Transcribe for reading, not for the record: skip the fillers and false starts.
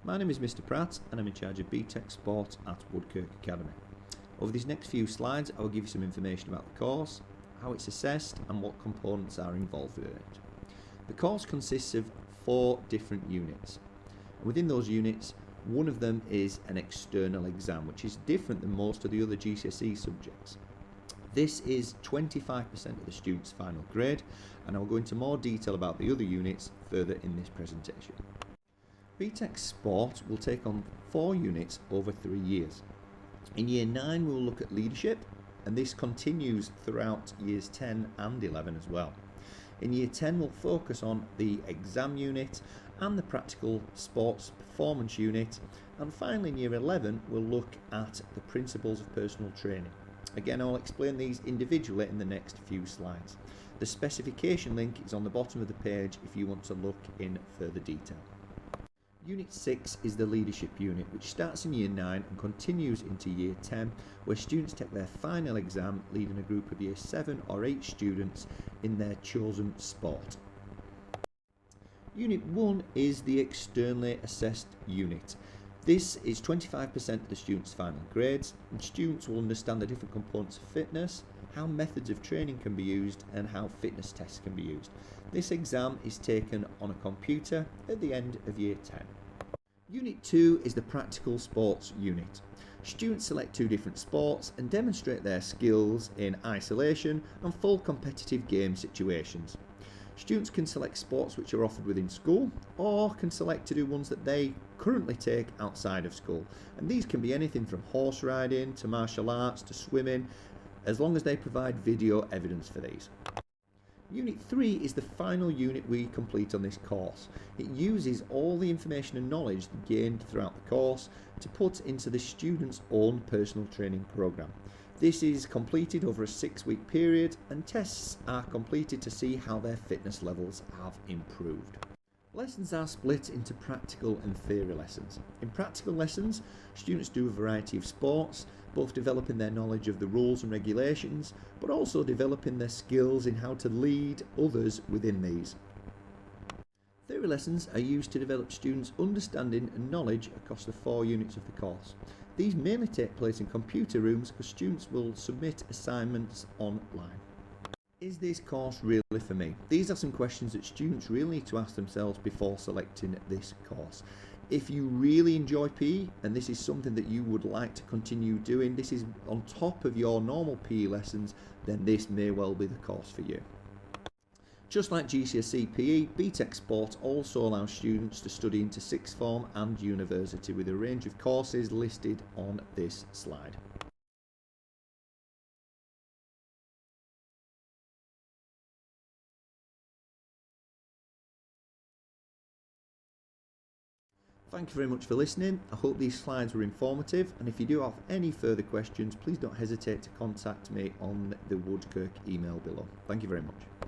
My name is Mr. Pratt and I'm in charge of Btec Sport at Woodkirk Academy. Over these next few slides I will give you some information about the course, how it's assessed and what components are involved in it. The course consists of 4 different units. And within those units, one of them is an external exam, which is different than most of the other GCSE subjects. This is 25% of the student's final grade, and I'll go into more detail about the other units further in this presentation. Btec Sport will take on 4 units over 3 years. In Year 9 we'll look at leadership, and this continues throughout Years 10 and 11 as well. In Year 10 we'll focus on the exam unit and the practical sports performance unit, and finally in Year 11 we'll look at the principles of personal training. Again, I'll explain these individually in the next few slides. The specification link is on the bottom of the page if you want to look in further detail. Unit 6 is the leadership unit, which starts in Year 9 and continues into Year 10, where students take their final exam leading a group of Year 7 or 8 students in their chosen sport. Unit 1 is the externally assessed unit. This is 25% of the students' final grades, and students will understand the different components of fitness, how methods of training can be used, and how fitness tests can be used. This exam is taken on a computer at the end of Year 10. Unit 2 is the practical sports unit. Students select 2 different sports and demonstrate their skills in isolation and full competitive game situations. Students can select sports which are offered within school, or can select to do ones that they currently take outside of school, and these can be anything from horse riding to martial arts to swimming, as long as they provide video evidence for these. Unit 3 is the final unit we complete on this course. It uses all the information and knowledge gained throughout the course to put into the student's own personal training programme. This is completed over a 6-week period, and tests are completed to see how their fitness levels have improved. Lessons are split into practical and theory lessons. In practical lessons, students do a variety of sports, both developing their knowledge of the rules and regulations, but also developing their skills in how to lead others within these. Theory lessons are used to develop students' understanding and knowledge across the 4 units of the course. These mainly take place in computer rooms because students will submit assignments online. Is this course really for me? These are some questions that students really need to ask themselves before selecting this course. If you really enjoy PE and this is something that you would like to continue doing, this is on top of your normal PE lessons, then this may well be the course for you. Just like GCSE PE, Btec Sport also allows students to study into 6th form and university with a range of courses listed on this slide. Thank you very much for listening. I hope these slides were informative, and if you do have any further questions, please don't hesitate to contact me on the Woodkirk email below. Thank you very much.